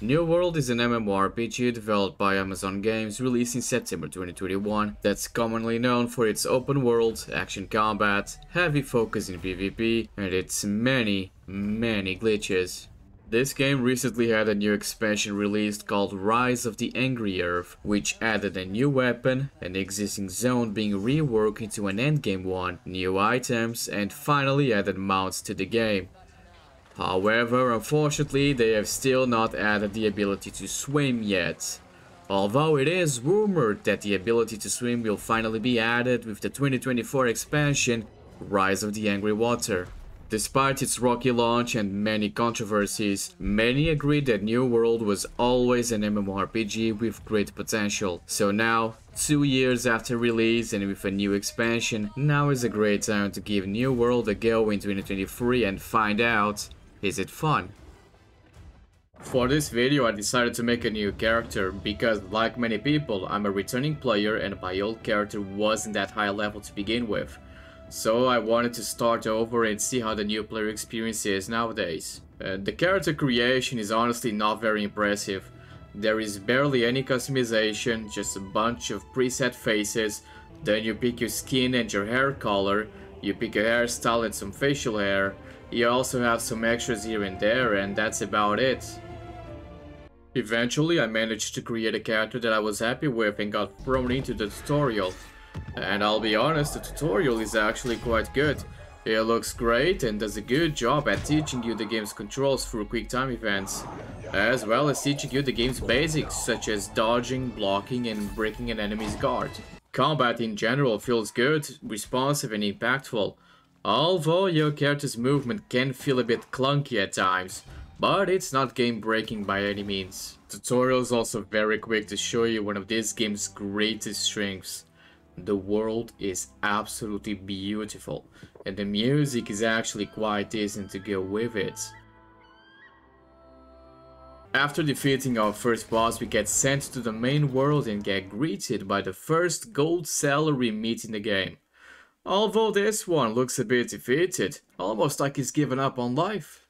New World is an MMORPG developed by Amazon Games, released in September 2021, that's commonly known for its open world, action combat, heavy focus in PvP, and its many glitches. This game recently had a new expansion released called Rise of the Angry Earth, which added a new weapon, an existing zone being reworked into an endgame one, new items, and finally added mounts to the game. However, unfortunately, they have still not added the ability to swim yet. Although it is rumored that the ability to swim will finally be added with the 2024 expansion, Rise of the Angry Water. Despite its rocky launch and many controversies, many agreed that New World was always an MMORPG with great potential. So now, 2 years after release and with a new expansion, now is a great time to give New World a go in 2023 and find out, is it fun? For this video I decided to make a new character because, like many people, I'm a returning player and my old character wasn't that high level to begin with. So I wanted to start over and see how the new player experience is nowadays. The character creation is honestly not very impressive. There is barely any customization, just a bunch of preset faces, then you pick your skin and your hair color, you pick a hairstyle and some facial hair, you also have some extras here and there, and that's about it. Eventually I managed to create a character that I was happy with and got thrown into the tutorial. And I'll be honest, the tutorial is actually quite good. It looks great and does a good job at teaching you the game's controls through quick time events, as well as teaching you the game's basics such as dodging, blocking and breaking an enemy's guard. Combat in general feels good, responsive and impactful, although your character's movement can feel a bit clunky at times, but it's not game breaking by any means. Tutorial is also very quick to show you one of this game's greatest strengths. The world is absolutely beautiful, and the music is actually quite decent to go with it. After defeating our first boss, we get sent to the main world and get greeted by the first gold seller we meet in the game. Although this one looks a bit defeated, almost like he's given up on life.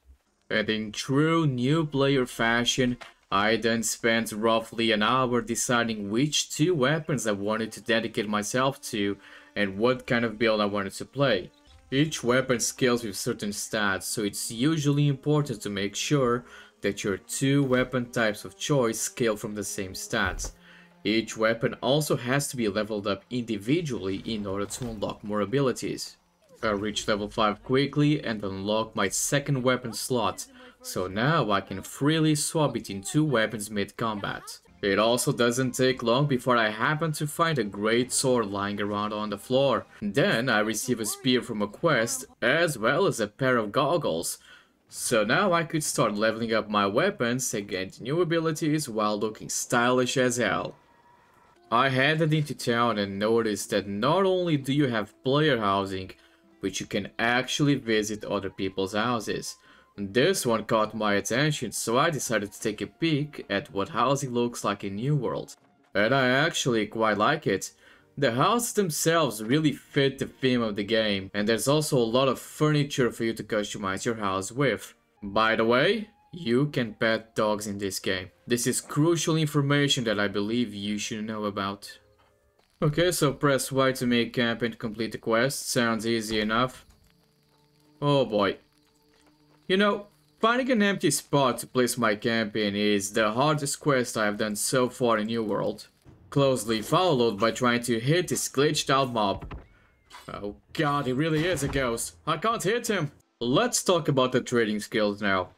And in true new player fashion, I then spent roughly an hour deciding which 2 weapons I wanted to dedicate myself to and what kind of build I wanted to play. Each weapon scales with certain stats, so it's usually important to make sure that your 2 weapon types of choice scale from the same stats. Each weapon also has to be leveled up individually in order to unlock more abilities. I reached level 5 quickly and unlocked my second weapon slot, so now I can freely swap between 2 weapons mid-combat. It also doesn't take long before I happen to find a great sword lying around on the floor. Then I receive a spear from a quest, as well as a pair of goggles. So now I could start leveling up my weapons and get new abilities while looking stylish as hell. I headed into town and noticed that not only do you have player housing, but you can actually visit other people's houses. This one caught my attention, so I decided to take a peek at what housing looks like in New World. And I actually quite like it. The houses themselves really fit the theme of the game, and there's also a lot of furniture for you to customize your house with. By the way, you can pet dogs in this game. This is crucial information that I believe you should know about. Okay, so press Y to make camp and complete the quest. Sounds easy enough. Oh boy. You know, finding an empty spot to place my camp in is the hardest quest I have done so far in New World. Closely followed by trying to hit this glitched out mob. Oh god, he really is a ghost. I can't hit him. Let's talk about the trading skills now.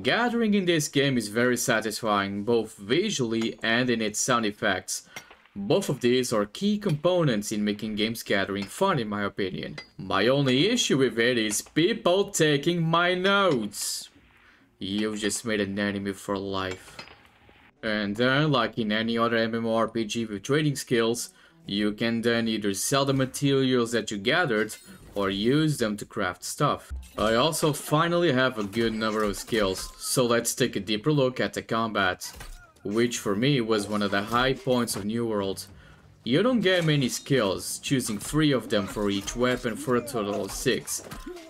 Gathering in this game is very satisfying, both visually and in its sound effects. Both of these are key components in making games gathering fun, in my opinion. My only issue with it is people taking my notes. You've just made an enemy for life. And then, like in any other MMORPG with trading skills, you can then either sell the materials that you gathered or use them to craft stuff. I also finally have a good number of skills, so let's take a deeper look at the combat, which for me was one of the high points of New World. You don't get many skills, choosing 3 of them for each weapon for a total of 6.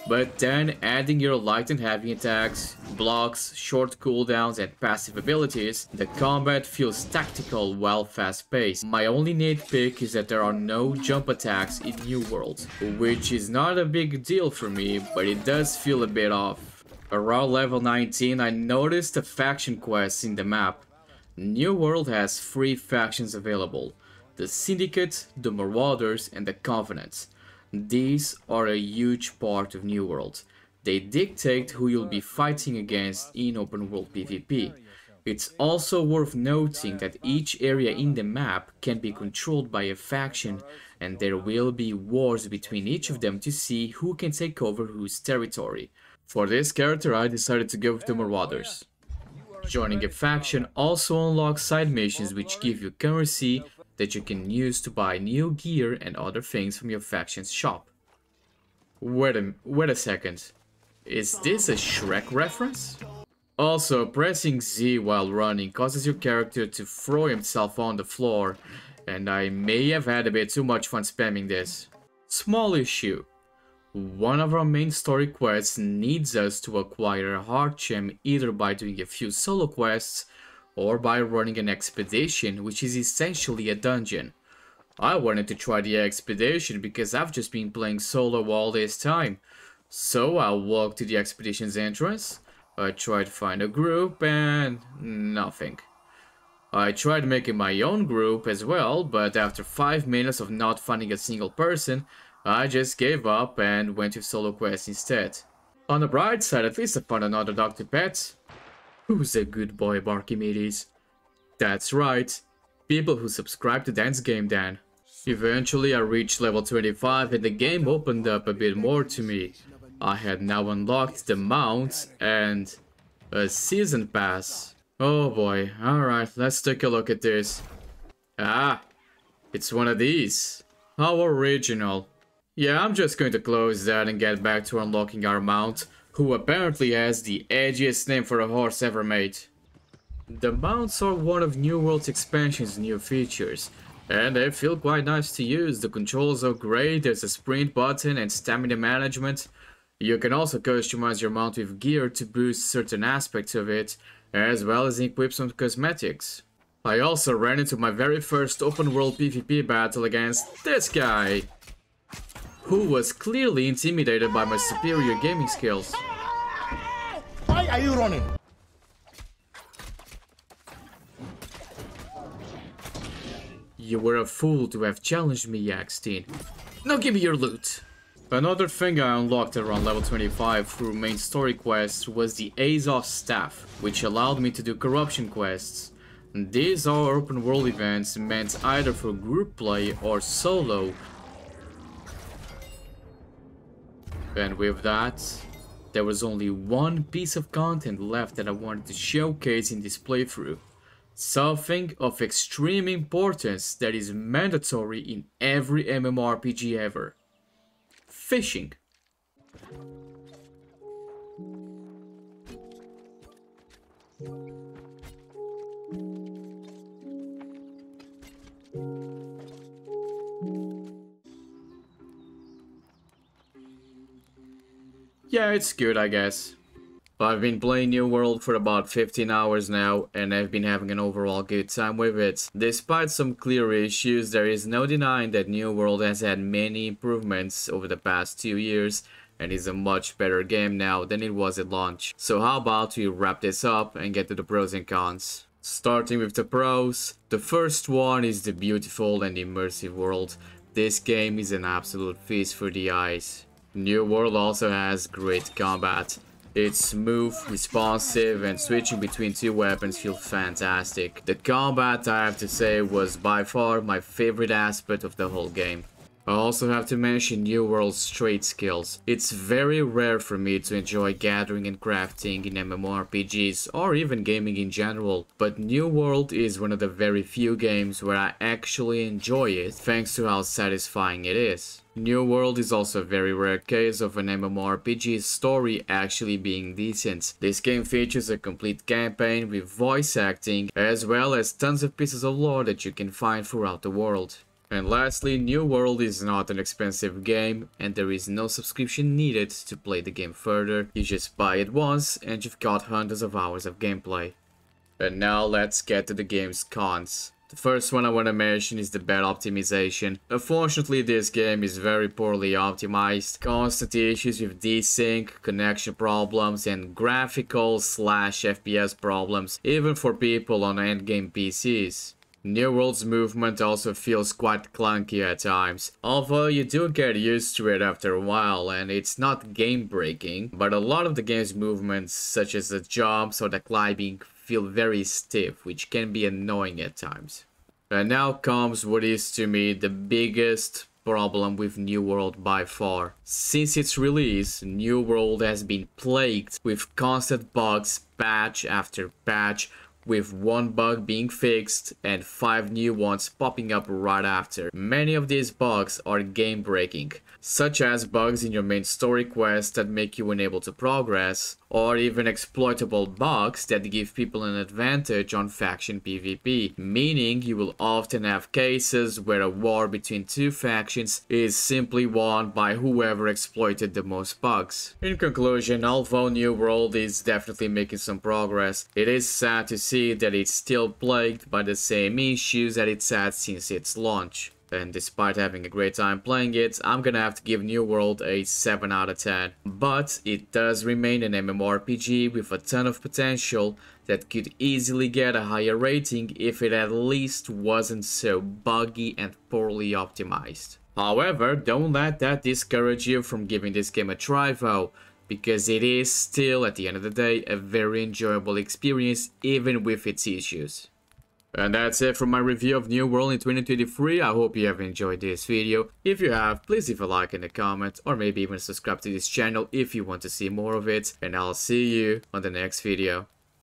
But then adding your light and heavy attacks, blocks, short cooldowns and passive abilities, the combat feels tactical while fast paced. My only nitpick is that there are no jump attacks in New World, which is not a big deal for me, but it does feel a bit off. Around level 19 I noticed the faction quests in the map. New World has 3 factions available: the Syndicate, the Marauders and the Covenant. These are a huge part of New World. They dictate who you'll be fighting against in open world PvP. It's also worth noting that each area in the map can be controlled by a faction, and there will be wars between each of them to see who can take over whose territory. For this character I decided to go with the Marauders. Joining a faction also unlocks side missions which give you currency that you can use to buy new gear and other things from your faction's shop. Wait a second. Is this a Shrek reference? Also, pressing Z while running causes your character to throw himself on the floor, and I may have had a bit too much fun spamming this. Small issue. One of our main story quests needs us to acquire a heart gem either by doing a few solo quests or by running an expedition, which is essentially a dungeon. I wanted to try the expedition because I've just been playing solo all this time. So I walked to the expedition's entrance, I tried to find a group and nothing. I tried making my own group as well, but after 5 minutes of not finding a single person, I just gave up and went with solo quests instead. On the bright side, at least I found another dog to pet. Who's a good boy, Archimedes? That's right, people who subscribe to Dan's Game Dan. Eventually I reached level 25 and the game opened up a bit more to me. I had now unlocked the mount and a season pass. Oh boy, alright, let's take a look at this. Ah, it's one of these. How original. Yeah, I'm just going to close that and get back to unlocking our mount, who apparently has the edgiest name for a horse ever made. The mounts are one of New World's expansion's new features, and they feel quite nice to use. The controls are great, there's a sprint button and stamina management. You can also customize your mount with gear to boost certain aspects of it, as well as equip some cosmetics. I also ran into my very first open world PvP battle against this guy, who was clearly intimidated by my superior gaming skills. Why are you running? You were a fool to have challenged me, Yaxteen. Now give me your loot. Another thing I unlocked around level 25 through main story quests was the Azov Staff, which allowed me to do corruption quests. These are open world events meant either for group play or solo. And with that, there was only one piece of content left that I wanted to showcase in this playthrough. Something of extreme importance that is mandatory in every MMORPG ever. Fishing. Yeah, it's good, I guess. I've been playing New World for about 15 hours now, and I've been having an overall good time with it. Despite some clear issues, there is no denying that New World has had many improvements over the past 2 years, and is a much better game now than it was at launch. So how about we wrap this up and get to the pros and cons. Starting with the pros, the first one is the beautiful and immersive world. This game is an absolute feast for the eyes. New World also has great combat. It's smooth, responsive, and switching between 2 weapons feels fantastic. The combat, I have to say, was by far my favorite aspect of the whole game. I also have to mention New World's trade skills. It's very rare for me to enjoy gathering and crafting in MMORPGs or even gaming in general, but New World is one of the very few games where I actually enjoy it thanks to how satisfying it is. New World is also a very rare case of an MMORPG story actually being decent. This game features a complete campaign with voice acting, as well as tons of pieces of lore that you can find throughout the world. And lastly, New World is not an expensive game and there is no subscription needed to play the game further. You just buy it once and you've got hundreds of hours of gameplay. And now let's get to the game's cons. The first one I want to mention is the bad optimization. Unfortunately, this game is very poorly optimized. Constant issues with desync, connection problems, and graphical/FPS problems, even for people on endgame PCs. New World's movement also feels quite clunky at times, although you do get used to it after a while and it's not game breaking, but a lot of the game's movements such as the jumps or the climbing feel very stiff, which can be annoying at times. And now comes what is to me the biggest problem with New World by far. Since its release, New World has been plagued with constant bugs, patch after patch, with one bug being fixed and 5 new ones popping up right after. Many of these bugs are game breaking, such as bugs in your main story quests that make you unable to progress, or even exploitable bugs that give people an advantage on faction PvP, meaning you will often have cases where a war between two factions is simply won by whoever exploited the most bugs. In conclusion, although New World is definitely making some progress, it is sad to see that it's still plagued by the same issues that it's had since its launch. And despite having a great time playing it, I'm gonna have to give New World a 7 out of 10. But it does remain an MMORPG with a ton of potential that could easily get a higher rating if it at least wasn't so buggy and poorly optimized. However, don't let that discourage you from giving this game a try though, because it is still, at the end of the day, a very enjoyable experience even with its issues. And that's it for my review of New World in 2023. I hope you have enjoyed this video. If you have, please leave a like and a comment, or maybe even subscribe to this channel if you want to see more of it. And I'll see you on the next video.